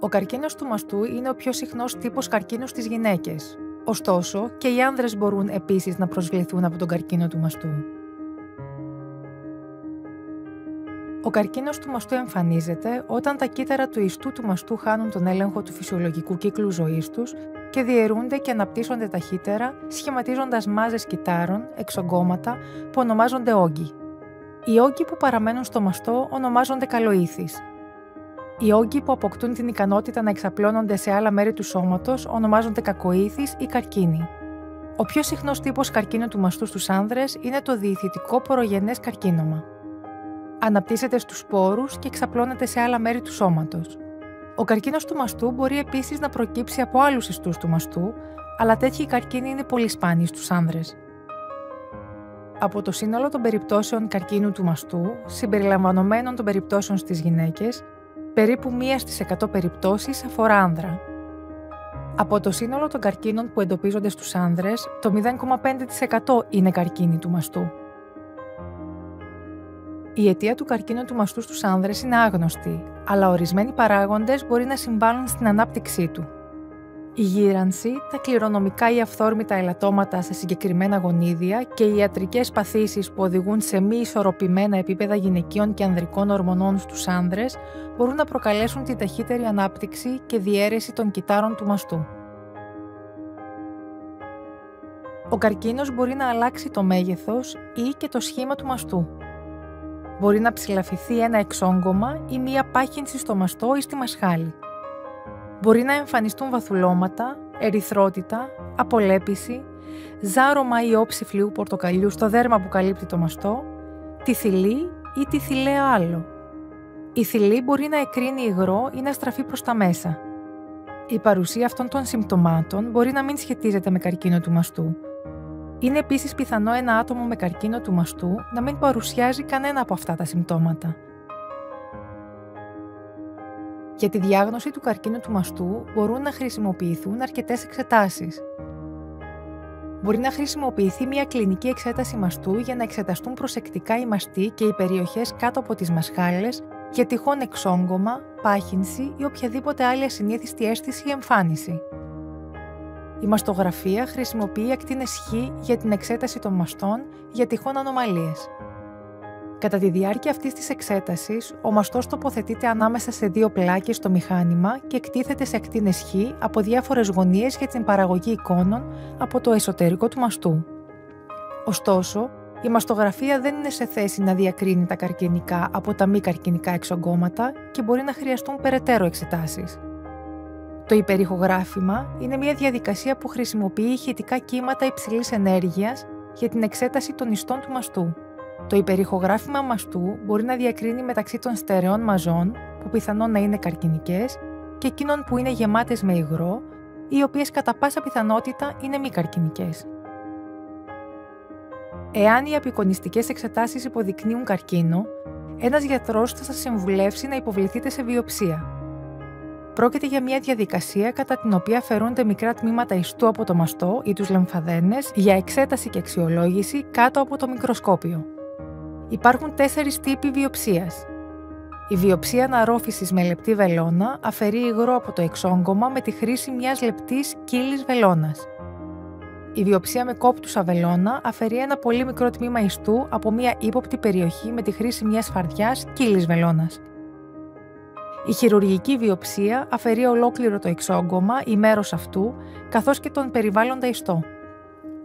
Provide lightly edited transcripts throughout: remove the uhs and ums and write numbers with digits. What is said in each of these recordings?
Ο καρκίνος του μαστού είναι ο πιο συχνός τύπος καρκίνου στις γυναίκες. Ωστόσο, και οι άνδρες μπορούν επίσης να προσβληθούν από τον καρκίνο του μαστού. Ο καρκίνος του μαστού εμφανίζεται όταν τα κύτταρα του ιστού του μαστού χάνουν τον έλεγχο του φυσιολογικού κύκλου ζωής τους και διαιρούνται και αναπτύσσονται ταχύτερα, σχηματίζοντας μάζες κυττάρων, εξογκώματα, που ονομάζονται όγκοι. Οι όγκοι που παραμένουν στο μαστό ονομάζονται καλοήθεις. Οι όγκοι που αποκτούν την ικανότητα να εξαπλώνονται σε άλλα μέρη του σώματος ονομάζονται κακοήθεις ή καρκίνοι. Ο πιο συχνός τύπος καρκίνου του μαστού στους άνδρες είναι το διηθητικό πορογενές καρκίνωμα. Αναπτύσσεται στους σπόρους και εξαπλώνεται σε άλλα μέρη του σώματος. Ο καρκίνος του μαστού μπορεί επίσης να προκύψει από άλλους ιστούς του μαστού, αλλά τέτοιοι καρκίνοι είναι πολύ σπάνιοι στους άνδρες. Από το σύνολο των περιπτώσεων καρκίνου του μαστού, συμπεριλαμβανομένων των περιπτώσεων στις γυναίκες, περίπου 1 στις 100 περιπτώσεις αφορά άνδρα. Από το σύνολο των καρκίνων που εντοπίζονται στους άνδρες, το 0,5% είναι καρκίνοι του μαστού. Η αιτία του καρκίνου του μαστού στους άνδρες είναι άγνωστη, αλλά ορισμένοι παράγοντες μπορεί να συμβάλλουν στην ανάπτυξή του. Η γύρανση, τα κληρονομικά ή αυθόρμητα ελαττώματα σε συγκεκριμένα γονίδια και οι ιατρικές παθήσεις που οδηγούν σε μη ισορροπημένα επίπεδα γυναικείων και ανδρικών ορμονών στους άνδρες μπορούν να προκαλέσουν την ταχύτερη ανάπτυξη και διαίρεση των κυττάρων του μαστού. Ο καρκίνος μπορεί να αλλάξει το μέγεθος ή και το σχήμα του μαστού. Μπορεί να ψηλαφιθεί ένα εξόγκωμα ή μία πάχυνση στο μαστό ή στη μασχάλη. Μπορεί να εμφανιστούν βαθουλώματα, ερυθρότητα, απολέπιση, ζάρωμα ή όψη φλοιού πορτοκαλιού στο δέρμα που καλύπτει το μαστό, τη θηλή ή τη θηλαία άλο. Η θηλή μπορεί να εκρίνει υγρό ή να στραφεί προς τα μέσα. Η παρουσία αυτών των συμπτωμάτων μπορεί να μην σχετίζεται με καρκίνο του μαστού. Είναι επίσης πιθανό ένα άτομο με καρκίνο του μαστού να μην παρουσιάζει κανένα από αυτά τα συμπτώματα. Για τη διάγνωση του καρκίνου του μαστού μπορούν να χρησιμοποιηθούν αρκετές εξετάσεις. Μπορεί να χρησιμοποιηθεί μια κλινική εξέταση μαστού για να εξεταστούν προσεκτικά οι μαστοί και οι περιοχές κάτω από τις μασχάλες για τυχόν εξόγκωμα, πάχυνση ή οποιαδήποτε άλλη ασυνήθιστη αίσθηση ή εμφάνιση. Η μαστογραφία χρησιμοποιεί ακτίνες Χ για την εξέταση των μαστών για τυχόν ανομαλίες. Κατά τη διάρκεια αυτής της εξέτασης, ο μαστός τοποθετείται ανάμεσα σε 2 πλάκες στο μηχάνημα και εκτίθεται σε ακτίνες Χ από διάφορες γωνίες για την παραγωγή εικόνων από το εσωτερικό του μαστού. Ωστόσο, η μαστογραφία δεν είναι σε θέση να διακρίνει τα καρκινικά από τα μη καρκινικά εξογκώματα και μπορεί να χρειαστούν περαιτέρω εξετάσεις. Το υπερηχογράφημα είναι μια διαδικασία που χρησιμοποιεί ηχητικά κύματα υψηλής ενέργειας για την εξέταση των ιστών του μαστού. Το υπερηχογράφημα μαστού μπορεί να διακρίνει μεταξύ των στερεών μαζών, που πιθανόν να είναι καρκινικές, και εκείνων που είναι γεμάτες με υγρό, οι οποίες κατά πάσα πιθανότητα είναι μη καρκινικές. Εάν οι απεικονιστικές εξετάσεις υποδεικνύουν καρκίνο, ένας γιατρός θα σας συμβουλεύσει να υποβληθείτε σε βιοψία. Πρόκειται για μια διαδικασία κατά την οποία αφαιρούνται μικρά τμήματα ιστού από το μαστό ή τους λεμφαδένες για εξέταση και αξιολόγηση κάτω από το μικροσκόπιο. Υπάρχουν 4 τύποι βιοψίας. Η βιοψία αναρρόφησης με λεπτή βελόνα αφαιρεί υγρό από το εξόγκωμα με τη χρήση μιας λεπτής κύλης βελόνας. Η βιοψία με κόπτουσα βελόνα αφαιρεί ένα πολύ μικρό τμήμα ιστού από μια ύποπτη περιοχή με τη χρήση μιας φαρδιάς κύλης βελόνας. Η χειρουργική βιοψία αφαιρεί ολόκληρο το εξόγκωμα ή μέρος αυτού, καθώς και τον περιβάλλοντα ιστό.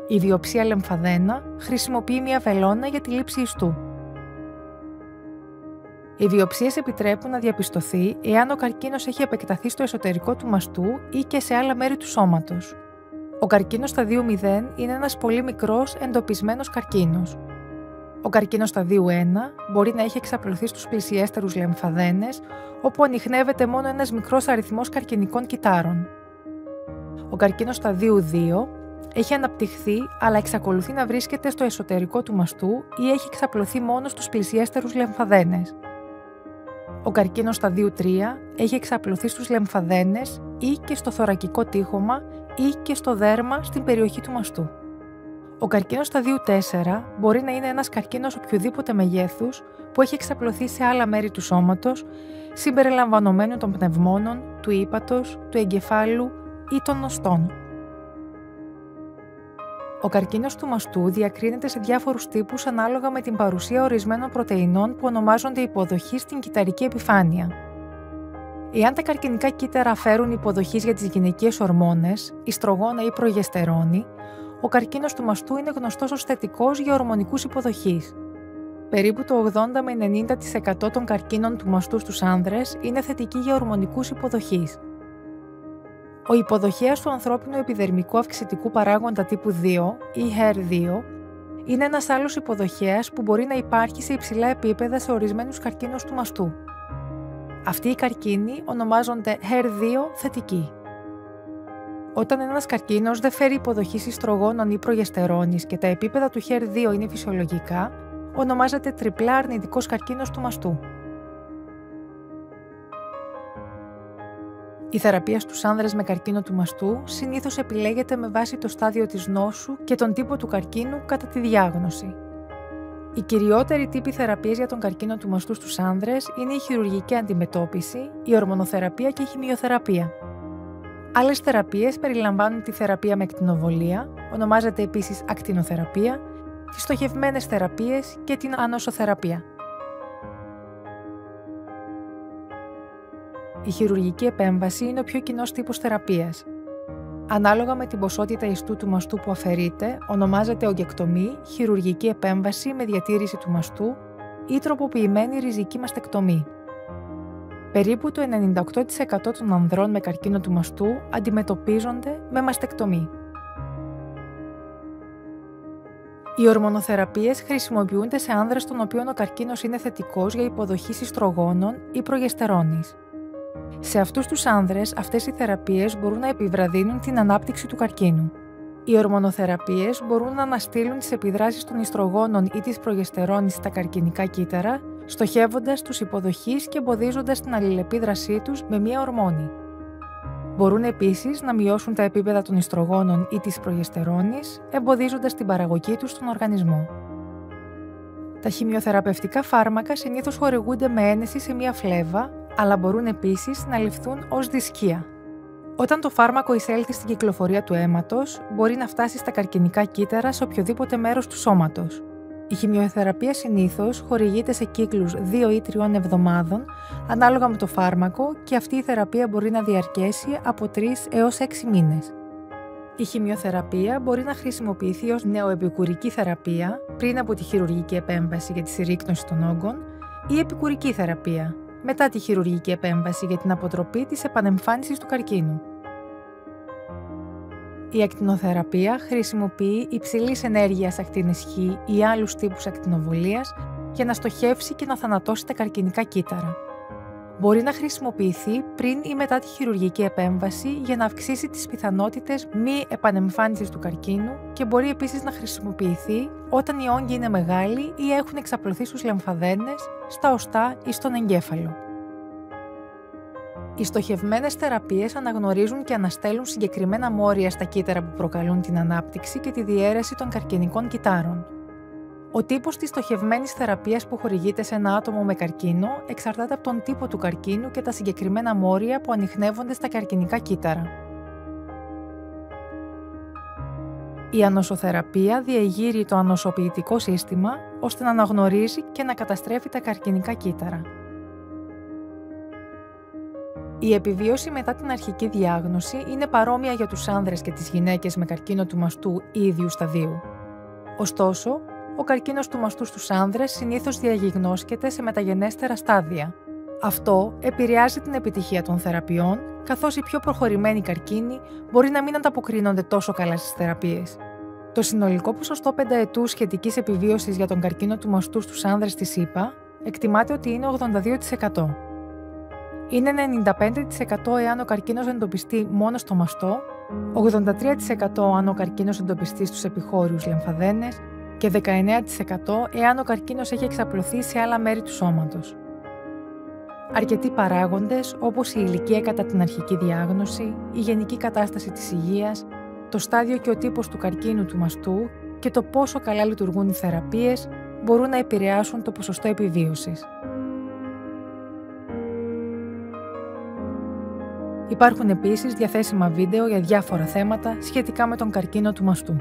Η βιοψία λεμφαδένα χρησιμοποιεί μια βελόνα για τη λήψη ιστού. Οι βιοψίες επιτρέπουν να διαπιστωθεί εάν ο καρκίνος έχει επεκταθεί στο εσωτερικό του μαστού ή και σε άλλα μέρη του σώματος. Ο καρκίνος σταδίου 0 είναι ένας πολύ μικρός εντοπισμένος καρκίνος. Ο καρκίνος σταδίου 1 μπορεί να έχει εξαπλωθεί στους πλησιέστερους λεμφαδένες, όπου ανιχνεύεται μόνο ένας μικρός αριθμός καρκινικών κυττάρων. Ο καρκίνος σταδίου 2 έχει αναπτυχθεί, αλλά εξακολουθεί να βρίσκεται στο εσωτερικό του μαστού ή έχει εξαπλωθεί μόνο στους πλησιέστερους λεμφαδένες. Ο καρκίνος σταδίου 3 έχει εξαπλωθεί στους λεμφαδένες ή και στο θωρακικό τείχομα ή και στο δέρμα στην περιοχή του μαστού. Ο καρκίνος σταδίου 4 μπορεί να είναι ένας καρκίνος οποιοδήποτε μεγέθους που έχει εξαπλωθεί σε άλλα μέρη του σώματος, συμπεριλαμβανομένου των πνευμόνων, του ύπατος, του εγκεφάλου ή των οστών. Ο καρκίνος του μαστού διακρίνεται σε διάφορους τύπους ανάλογα με την παρουσία ορισμένων πρωτεϊνών που ονομάζονται υποδοχή στην κυταρική επιφάνεια. Εάν τα καρκινικά κύτταρα φέρουν υποδοχής για τις γυναικείες ορμόνες, ιστρογόνα ή προγεστερόνη, ο καρκίνος του μαστού είναι γνωστός ως θετικός για ορμονικούς υποδοχής. Περίπου το 80 με 90% των καρκίνων του μαστού στους άνδρες είναι θετικοί για ορμονικούς υποδοχής. Ο υποδοχέας του ανθρώπινου επιδερμικού αυξητικού παράγοντα τύπου 2 ή HER2 είναι ένας άλλος υποδοχέας που μπορεί να υπάρχει σε υψηλά επίπεδα σε ορισμένους καρκίνους του μαστού. Αυτοί οι καρκίνοι ονομάζονται HER2 θετικοί. Όταν ένας καρκίνος δεν φέρει υποδοχή ιστρογόνων ή προγεστερόνης και τα επίπεδα του HER2 είναι φυσιολογικά, ονομάζεται τριπλά αρνητικός καρκίνος του μαστού. Η θεραπεία στους άνδρες με καρκίνο του μαστού συνήθως επιλέγεται με βάση το στάδιο της νόσου και τον τύπο του καρκίνου κατά τη διάγνωση. Οι κυριότεροι τύποι θεραπείας για τον καρκίνο του μαστού στους άνδρες είναι η χειρουργική αντιμετώπιση, η ορμονοθεραπεία και η χημειοθεραπεία. Άλλες θεραπείες περιλαμβάνουν τη θεραπεία με ακτινοβολία, ονομάζεται επίσης ακτινοθεραπεία, τις στοχευμένες θεραπείες και την ανοσοθεραπεία. Η χειρουργική επέμβαση είναι ο πιο κοινός τύπος θεραπείας. Ανάλογα με την ποσότητα ιστού του μαστού που αφαιρείται, ονομάζεται ογκεκτομή, χειρουργική επέμβαση με διατήρηση του μαστού ή τροποποιημένη ριζική μαστεκτομή. Περίπου το 98% των ανδρών με καρκίνο του μαστού αντιμετωπίζονται με μαστεκτομή. Οι ορμονοθεραπείες χρησιμοποιούνται σε άνδρες των οποίων ο καρκίνος είναι θετικός για υποδοχή ιστρογόνων ή προγεστερόνης. Σε αυτούς τους άνδρες, αυτές οι θεραπείες μπορούν να επιβραδύνουν την ανάπτυξη του καρκίνου. Οι ορμονοθεραπείες μπορούν να αναστείλουν τις επιδράσεις των ιστρογόνων ή της προγεστερόνης στα καρκινικά κύτταρα, στοχεύοντας τους υποδοχείς και εμποδίζοντας την αλληλεπίδρασή τους με μία ορμόνη. Μπορούν επίσης να μειώσουν τα επίπεδα των ιστρογόνων ή της προγεστερόνης, εμποδίζοντας την παραγωγή τους στον οργανισμό. Τα χημειοθεραπευτικά φάρμακα συνήθως χορηγούνται με ένεση σε μία φλέβα, αλλά μπορούν επίσης να ληφθούν ως δισκία. Όταν το φάρμακο εισέλθει στην κυκλοφορία του αίματος, μπορεί να φτάσει στα καρκινικά κύτταρα σε οποιοδήποτε μέρος του σώματος. Η χημειοθεραπεία συνήθως χορηγείται σε κύκλους 2 ή 3 εβδομάδων, ανάλογα με το φάρμακο, και αυτή η θεραπεία μπορεί να διαρκέσει από 3 έως 6 μήνες. Η χημειοθεραπεία μπορεί να χρησιμοποιηθεί ως νεοεπικουρική θεραπεία πριν από τη χειρουργική επέμβαση για τη συρρίκνωση των όγκων ή επικουρική θεραπεία μετά τη χειρουργική επέμβαση για την αποτροπή της επανεμφάνισης του καρκίνου. Η ακτινοθεραπεία χρησιμοποιεί υψηλής ενέργειας ακτίνες Χ ή άλλους τύπους ακτινοβολίας για να στοχεύσει και να θανατώσει τα καρκινικά κύτταρα. Μπορεί να χρησιμοποιηθεί πριν ή μετά τη χειρουργική επέμβαση για να αυξήσει τις πιθανότητες μη επανεμφάνισης του καρκίνου και μπορεί επίσης να χρησιμοποιηθεί όταν οι όγκοι είναι μεγάλοι ή έχουν εξαπλωθεί στους λεμφαδένες, στα οστά ή στον εγκέφαλο. Οι στοχευμένες θεραπείες αναγνωρίζουν και αναστέλουν συγκεκριμένα μόρια στα κύτταρα που προκαλούν την ανάπτυξη και τη διαίρεση των καρκινικών κυττάρων. Ο τύπος της στοχευμένης θεραπείας που χορηγείται σε ένα άτομο με καρκίνο εξαρτάται από τον τύπο του καρκίνου και τα συγκεκριμένα μόρια που ανιχνεύονται στα καρκινικά κύτταρα. Η ανοσοθεραπεία διεγείρει το ανοσοποιητικό σύστημα ώστε να αναγνωρίζει και να καταστρέφει τα καρκινικά κύτταρα. Η επιβίωση μετά την αρχική διάγνωση είναι παρόμοια για τους άνδρες και τις γυναίκες με καρκίνο του μαστού ίδιου σταδίου. Ωστόσο, ο καρκίνος του μαστού στους άνδρες συνήθως διαγιγνώσκεται σε μεταγενέστερα στάδια. Αυτό επηρεάζει την επιτυχία των θεραπείων, καθώς οι πιο προχωρημένοι καρκίνοι μπορεί να μην ανταποκρίνονται τόσο καλά στις θεραπείες. Το συνολικό ποσοστό πενταετούς σχετικής επιβίωσης για τον καρκίνο του μαστού στους άνδρες της ΗΠΑ εκτιμάται ότι είναι 82%. Είναι 95% εάν ο καρκίνος εντοπιστεί μόνο στο μαστό, 83% αν ο καρκίνος εντοπιστεί στους επιχώριους λεμφαδένες και 19% εάν ο καρκίνος έχει εξαπλωθεί σε άλλα μέρη του σώματος. Αρκετοί παράγοντες, όπως η ηλικία κατά την αρχική διάγνωση, η γενική κατάσταση της υγείας, το στάδιο και ο τύπος του καρκίνου του μαστού και το πόσο καλά λειτουργούν οι θεραπείες μπορούν να επηρεάσουν το ποσοστό επιβίωσης. Υπάρχουν επίσης διαθέσιμα βίντεο για διάφορα θέματα σχετικά με τον καρκίνο του μαστού.